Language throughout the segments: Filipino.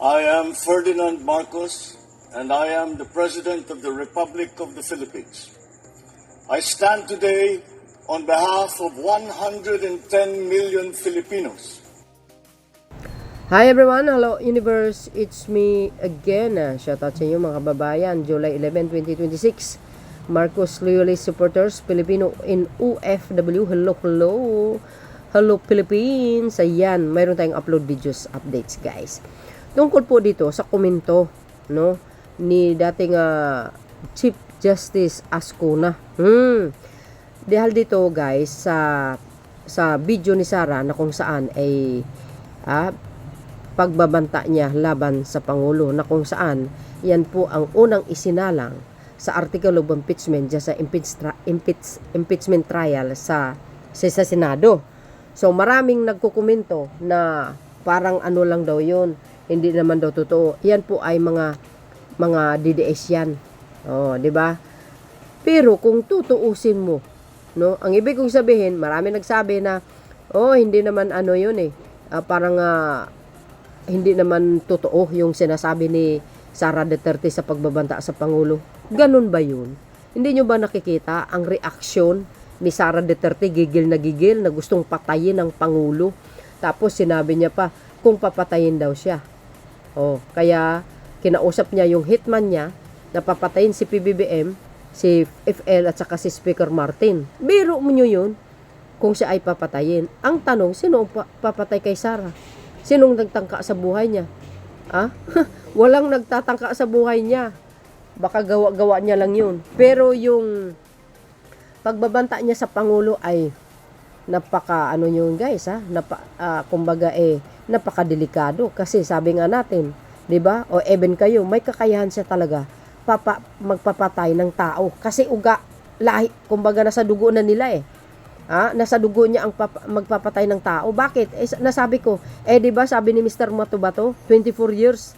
I am Ferdinand Marcos, and I am the President of the Republic of the Philippines. I stand today on behalf of 110 million Filipinos. Hi everyone, hello universe, it's me again. Shoutout sa inyo mga kababayan. July 11, 2026. Marcos Loyalist Supporters, Filipino in OFW. Hello Philippines. Ayan, mayroon tayong upload videos, updates guys. Tungkol po dito sa komento, no, ni dating Chief Justice Ascuna. Dahil dito guys sa video ni Sara na kung saan ay pagbabanta niya laban sa Pangulo, na kung saan yan po ang unang isinalang sa article of impeachment sa impeachment trial sa Senado. So maraming nagkukomento na parang ano lang daw yun, hindi naman daw totoo. Yan po ay mga DDS yan. Oh, 'di ba? Pero kung tutuusin mo, no, ang ibig kong sabihin, marami nagsabi na hindi naman ano yun parang hindi naman totoo yung sinasabi ni Sara Duterte sa pagbabanta sa Pangulo. Ganun ba yun? Hindi nyo ba nakikita ang reaksyon ni Sara Duterte, gigil na gustong patayin ang Pangulo? Tapos sinabi niya pa kung papatayin daw siya. Kaya kinausap niya yung hitman niya na papatayin si PBBM, si FL at saka si Speaker Martin. Biro mo nyo yun kung siya ay papatayin. Ang tanong, sino ang papatay kay Sara? Sinong nagtangka sa buhay niya? Walang nagtatangka sa buhay niya. Baka gawa niya lang yun. Pero yung pagbabanta niya sa Pangulo ay napaka ano yun guys, kumbaga napakadelikado. Kasi sabi nga natin, 'di ba? O even kayo, may kakayahan siya talaga magpapatay ng tao. Kasi lahi, kumbaga nasa dugo na nila nasa dugo niya ang magpapatay ng tao. Bakit? Nasabi ko, 'di ba sabi ni Mr. Matubato, 24 years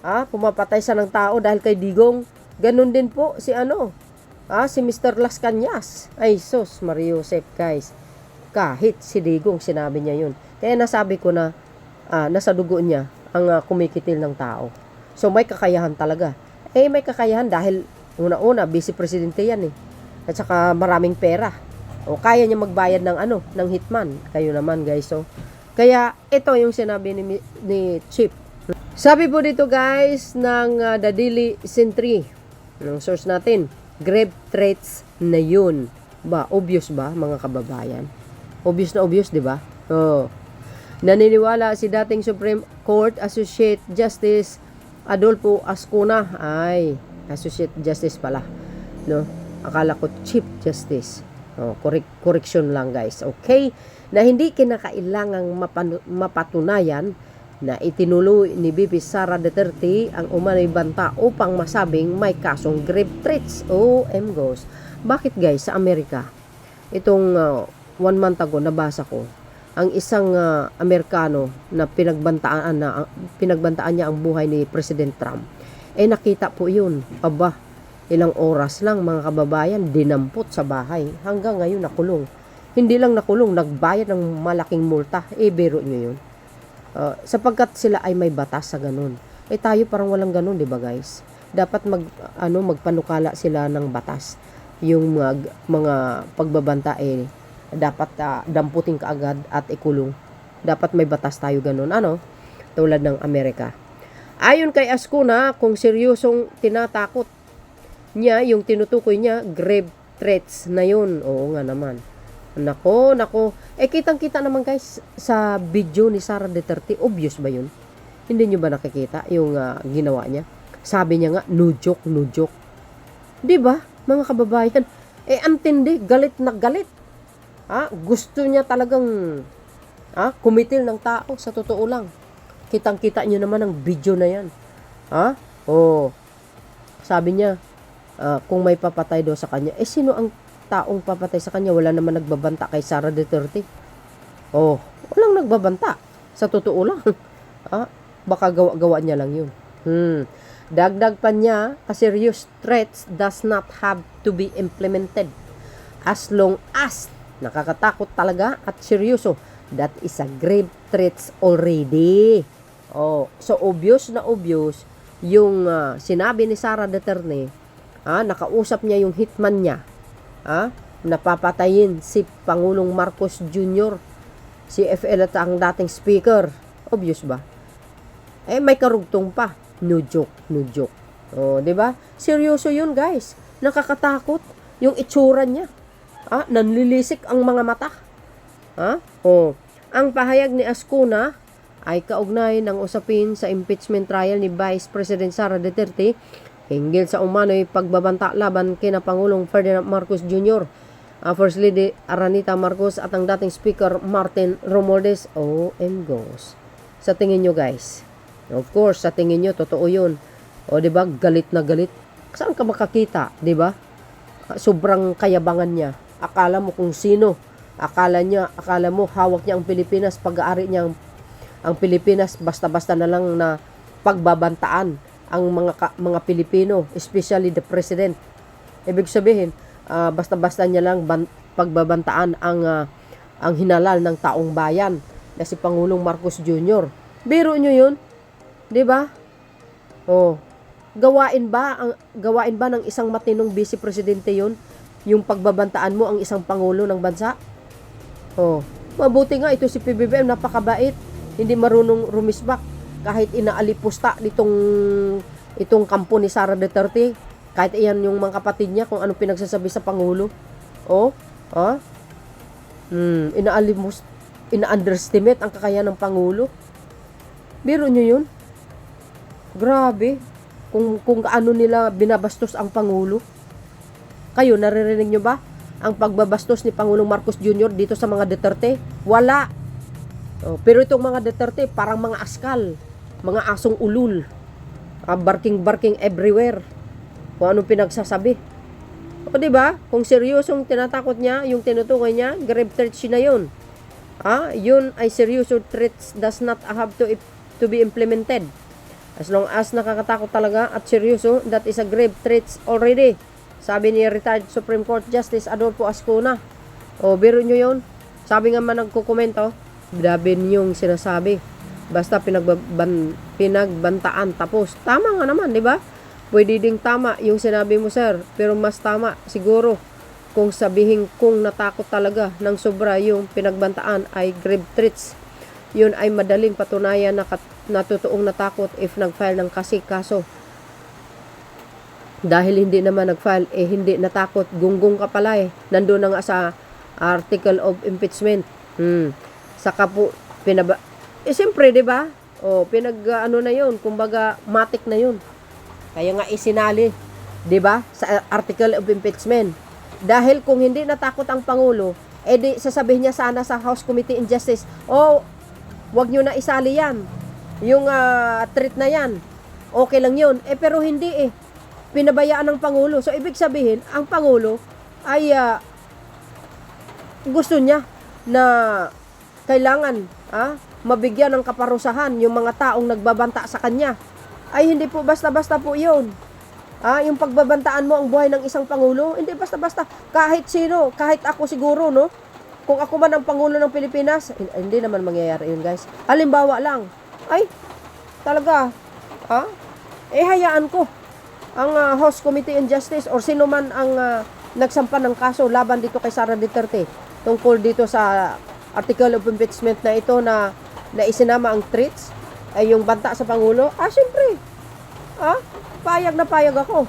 pumapatay sa ng tao dahil kay Digong. Ganun din po si si Mr. Las Cañas. Ay sus, Mario Josep guys. Kahit si Digong sinabi niya yun. Kaya nasabi ko na nasa dugo niya ang kumikitil ng tao. So may kakayahan talaga. May kakayahan dahil una-una vice presidente yan At saka maraming pera. Kaya niya magbayad ng hitman. Kayo naman guys. So kaya ito yung sinabi ni Chief. Sabi po dito guys ng The Daily Sentry, ng source natin, grave threats na yun. Obvious ba mga kababayan? Obvious na obvious, di ba? Naniniwala si dating Supreme Court Associate Justice Adolfo Ascuna. Associate Justice pala, no? Akala ko Chief Justice. Correction lang guys. Okay? Na hindi kinakailangang mapatunayan na itinuloy ni VP Sara Duterte ang umano'y banta upang masabing may kasong grave threats. OMGs. Bakit guys sa Amerika? Itong 1 month ago nabasa ko ang isang Amerikano na pinagbantaan niya ang buhay ni President Trump. Nakita po yun. Ilang oras lang mga kababayan, dinampot sa bahay. Hanggang ngayon nakulong. Hindi lang nakulong, nagbayad ng malaking multa. Biro nyo yun. Sapagkat sila ay may batas sa ganun. Tayo parang walang ganun, di ba guys? Dapat magpanukala sila ng batas. Yung mga pagbabanta dapat damputin kaagad at ikulong. Dapat may batas tayo ganun. Tulad ng Amerika. Ayon kay Ascuna, kung seryosong tinatakot niya, yung tinutukoy niya, grave threats na yun. Oo nga naman. Nako. Kitang-kita naman guys sa video ni Sara Duterte. Obvious ba yun? Hindi nyo ba nakikita yung ginawa niya? Sabi niya nga, no joke. Di ba, mga kababayan? Antindi, galit na galit. Gusto niya talagang kumitil ng tao, sa totoo lang. Kitang-kita nyo naman ang video na yan. Sabi niya, kung may papatay daw sa kanya, sino ang taong papatay sa kanya? Wala naman nagbabanta kay Sara Duterte. Walang nagbabanta. Sa totoo lang. Baka gawa niya lang yun. Dagdag pa niya, a serious threats does not have to be implemented as long as nakakatakot talaga at seryoso. That is a grave threats already. Oh, so obvious na obvious yung sinabi ni Sara Duterte, nakausap niya yung hitman niya, napapatayin si Pangulong Marcos Jr., si FL at ang dating speaker. Obvious ba? Eh, may karugtong pa. No joke, no joke. Oh, 'di ba? Seryoso 'yun, guys. Nakakatakot yung itsura niya. Nanlilisik ang mga mata. Oh, ang pahayag ni Ascuna ay kaugnay ng usapin sa impeachment trial ni Vice President Sara Duterte hinggil sa umano'y pagbabanta laban kina Pangulong Ferdinand Marcos Jr., First Lady Aranita Marcos at ang dating Speaker Martin Romualdez. Goes. Sa tingin nyo, guys, of course, sa tingin nyo, totoo yun. O, diba, galit na galit. Saan ka makakita, diba? Sobrang kayabangan niya. Akala mo kung sino. Akala mo hawak niya ang Pilipinas, pag-aari niya ang Pilipinas, basta-basta na lang na pagbabantaan ang mga Pilipino, especially the President. Ibig sabihin, basta-basta niya lang pagbabantaan ang hinalal ng taong bayan na si Pangulong Marcos Jr. Biro nyo yun, 'di ba? Gawain ba ng isang matinong vice presidente yun, yung pagbabantaan mo ang isang pangulo ng bansa? Mabuti nga ito si PBBM, napakabait, hindi marunong rumisbak kahit inaalipusta itong kampo ni Sara Duterte, kahit iyan yung mga kapatid niya kung anong pinagsasabi sa pangulo. Ina-underestimate ang kakayahan ng pangulo. Biro nyo yun? Grabe. Kung kaano nila binabastos ang pangulo. Kayo, naririnig nyo ba ang pagbabastos ni Pangulong Marcos Jr. dito sa mga Duterte? Wala. Pero itong mga Duterte, parang mga askal, mga asong ulul, barking everywhere. Kung anong pinagsasabi. Diba? Kung seryosong tinatakot niya, yung tinutukoy niya, grave threats na yun. Yun ay seryoso threats does not have to be implemented. As long as nakakatakot talaga at seryoso, that is a grave threats already. Sabi ni retired Supreme Court Justice Adolfo Ascuna. Biro nyo yun. Sabi nga man nagkukomento, dabin yung sinasabi. Basta pinagbantaan tapos. Tama nga naman, di ba? Pwede ding tama yung sinabi mo, sir. Pero mas tama siguro kung sabihin kung natakot talaga ng sobra yung pinagbantaan ay grave threats. Yun ay madaling patunayan na totoong natakot if nag-file ng kaso. Dahil hindi naman nag-file, hindi natakot. Gunggong ka pala eh. Nandun na nga sa article of impeachment. Saka po, siyempre, di ba? Na yun. Kumbaga, matik na yun. Kaya nga isinali, di ba? Sa article of impeachment. Dahil kung hindi natakot ang Pangulo, di sasabihin niya sana sa House Committee on Justice, wag nyo na isali yan. Yung treat na yan. Okay lang yun. Pero hindi eh. Pinabayaan ng Pangulo. So, ibig sabihin, ang Pangulo ay gusto niya na kailangan mabigyan ng kaparusahan yung mga taong nagbabanta sa kanya. Ay, hindi po basta-basta po yun. Yung pagbabantaan mo ang buhay ng isang Pangulo, hindi basta-basta. Kahit sino, kahit ako siguro, no? Kung ako man ang Pangulo ng Pilipinas, hindi naman mangyayari yun, guys. Halimbawa lang, talaga, hayaan ko ang House Committee on Justice or sino man ang nagsampa ng kaso laban dito kay Sara Duterte tungkol dito sa article of impeachment na ito na isinama ang threats ay yung banta sa Pangulo. Siyempre, payag na payag ako.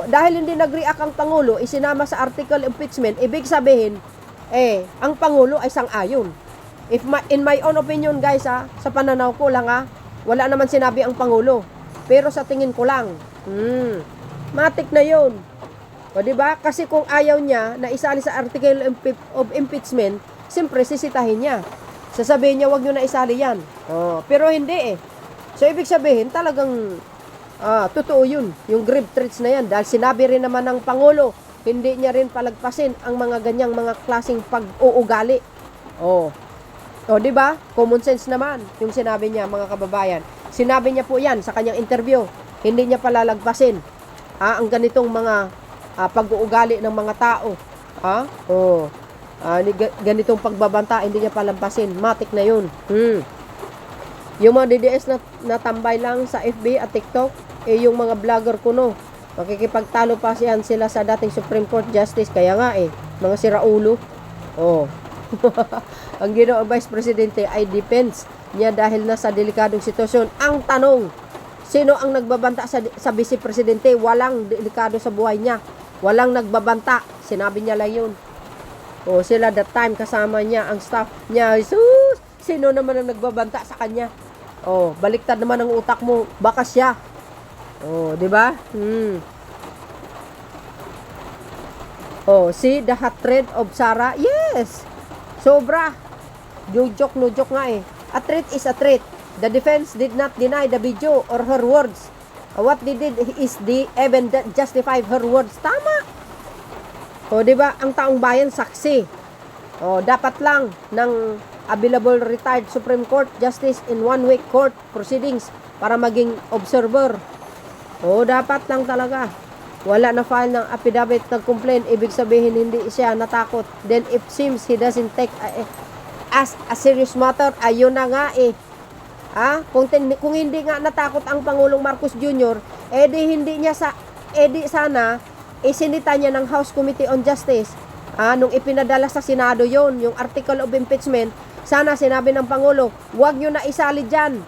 Dahil hindi nag-react ang Pangulo, isinama sa article impeachment, ibig sabihin, ang Pangulo ay sang-ayon. In my own opinion, guys, sa pananaw ko lang, wala naman sinabi ang Pangulo. Pero sa tingin ko lang, matik na yun. Diba? Kasi kung ayaw niya na isali sa article of impeachment, siyempre sisitahin niya. Sasabihin niya, wag nyo na isali yan. Pero hindi eh. So, ibig sabihin, talagang totoo yun. Yung grave threats na yan. Dahil sinabi rin naman ng Pangulo, hindi niya rin palagpasin ang mga ganyang mga klaseng pag-uugali. Diba? Common sense naman yung sinabi niya, mga kababayan. Sinabi niya po yan sa kanyang interview. Hindi niya palalagpasin ang ganitong mga pag-uugali ng mga tao. Ganitong pagbabanta, hindi niya palampasin. Matik na yun. Yung mga DDS na natambay lang sa FB at TikTok, yung mga vlogger kuno, makikipagtalo pa siyan sila sa dating Supreme Court Justice. Kaya nga mga siraulo. Oh. Ang ginoong Vice Presidente ay defense niya dahil nasa delikadong sitwasyon. Ang tanong, sino ang nagbabanta sa Vice Presidente? Walang delikado sa buhay niya. Walang nagbabanta. Sinabi niya lang yun. O sila that time kasama niya ang staff niya. Jesus! Sino naman ang nagbabanta sa kanya? Oh, baliktad naman ang utak mo. Baka siya. Oh, 'di ba? Oh, see the hatred of Sarah? Yes. Sobra. No joke nga A threat is a threat. The defense did not deny the video or her words. What they did is the even justify her words. Tama. O, di ba? Ang taong bayan saksi. O, dapat lang ng available retired Supreme Court Justice in 1 week court proceedings para maging observer. O, dapat lang talaga. Wala na file ng affidavit, nag-complain, ibig sabihin hindi siya natakot. Then it seems he doesn't take as a serious matter. Ayun na nga kung hindi nga natakot ang Pangulong Marcos Jr., sana isinita niya ng House Committee on Justice. Nung ipinadala sa Senado yon, yung article of impeachment, sana sinabi ng Pangulo, huwag nyo na isali dyan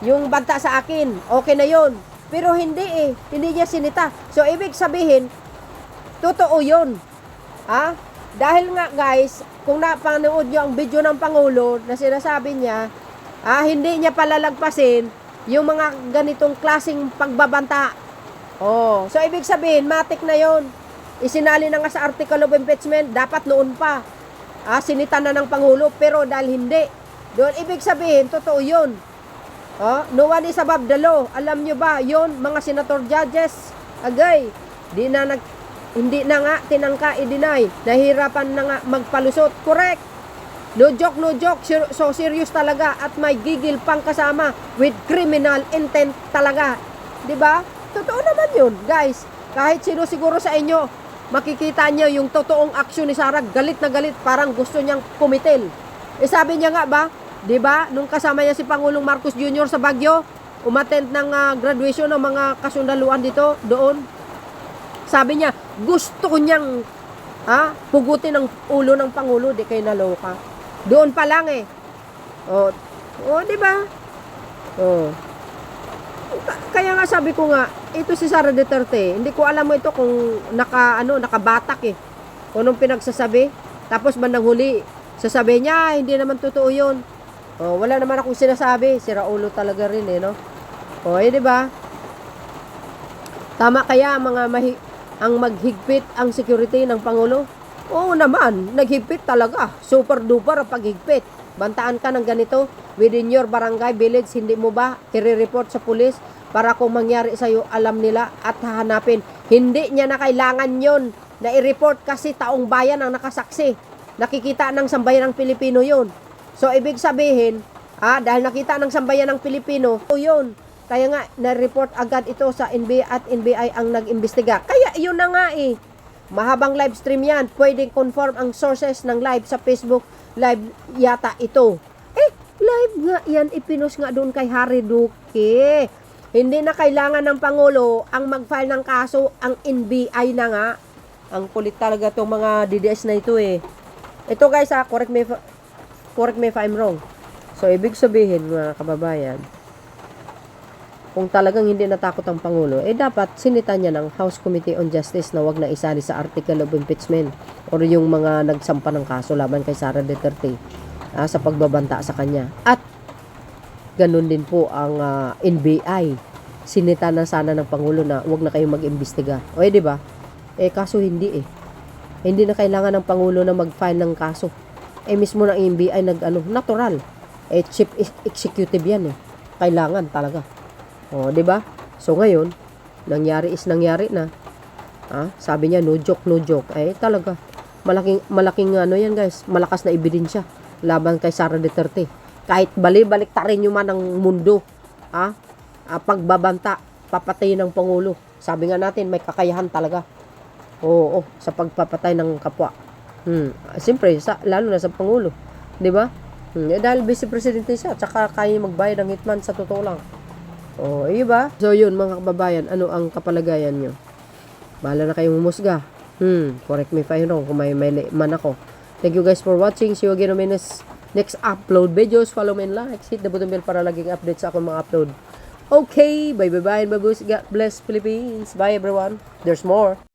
yung banta sa akin, okay na yon. Pero hindi hindi niya sinita. So ibig sabihin, totoo yun. Dahil nga guys, kung napanood nyo ang video ng Pangulo na sinasabi niya, hindi niya palalagpasin yung mga ganitong klaseng pagbabanta. So ibig sabihin, matik na yon. Isinali na nga sa article of impeachment, dapat noon pa. Sinita na ng Pangulo, pero dahil hindi. Doon ibig sabihin, totoo yun. No one is above the law. Alam nyo ba, yon mga senator judges, hindi na nga tinangka i-deny. Nahirapan na nga magpalusot. Correct. No joke. So serious talaga at may gigil pang kasama with criminal intent talaga. 'Di ba? Totoo naman 'yun, guys. Kahit sino siguro sa inyo, makikita niyo yung totoong aksyon ni Sarah, galit na galit, parang gusto niyang kumitil. Sabi niya nga ba, 'di ba, nung kasama niya si Pangulong Marcos Jr. sa Baguio, umattend ng graduation ng mga kasundaluan doon. Sabi niya, gusto niyang pugutin ang ulo ng Pangulo, di kayo naloka. Doon pa lang di ba? Kaya nga sabi ko nga, ito si Sara Duterte, hindi ko alam mo ito kung nakabatak kung anong pinagsasabi. Tapos bandang huli, sasabi niya, hindi naman totoo yun. Wala naman akong sinasabi, sira ulo talaga rin no? Di ba? Tama kaya ang maghigpit ang security ng Pangulo? Oo naman, naghigpit talaga. Super duper ang paghigpit. Bantaan ka ng ganito within your barangay, village, hindi mo ba i-report sa pulis para kung mangyari sa'yo, alam nila at hahanapin. Hindi niya na kailangan yon na i-report kasi taong bayan ang nakasaksi. Nakikita ng sambayan ng Pilipino yon. So, ibig sabihin, dahil nakita ng sambayan ng Pilipino, yun. Kaya nga, na-report agad ito sa NBI at NBI ang nag-imbestiga. Kaya yun na nga Mahabang live stream yan. Pwedeng confirm ang sources ng live sa Facebook live yata ito. Live nga yan. Ipinost nga doon kay Harry Duque. Hindi na kailangan ng Pangulo ang mag-file ng kaso. Ang NBI na nga. Ang kulit talaga itong mga DDS na ito Ito guys correct me if I'm wrong. So, ibig sabihin mga kababayan, kung talagang hindi natakot ang Pangulo, dapat sinita niya ng House Committee on Justice na wag na isali sa article of impeachment or yung mga nagsampa ng kaso laban kay Sara Duterte sa pagbabanta sa kanya. At ganun din po ang NBI. Sinita na sana ng Pangulo na wag na kayong mag-imbestiga. Di ba? Kaso hindi Hindi na kailangan ng Pangulo na mag-file ng kaso. Mismo ng NBI natural. Chief executive yan Kailangan talaga. Di ba? So ngayon, nangyari na. Sabi niya no joke. Talaga. Malaking yan guys. Malakas na ebidensya laban kay Sara Duterte. Kahit balik tarin nyo man ng mundo. Pagbabanta, papatayin ng Pangulo. Sabi nga natin, may kakayahan talaga. Sa pagpapatay ng kapwa. Siyempre, lalo na sa Pangulo. Di ba? Dahil vice presidente siya, tsaka kaya magbayad ng hitman sa totoo lang. Ba? So yun mga kababayan, ano ang kapalagayan nyo? Bahala na kayong humusga. Correct me if I'm wrong kung may mali man ako. Thank you guys for watching. See you again on my next upload videos. Follow me and like. Hit the button bell para laging update sa akong mga upload. Okay, bye bye bye. God bless Philippines. Bye everyone. There's more.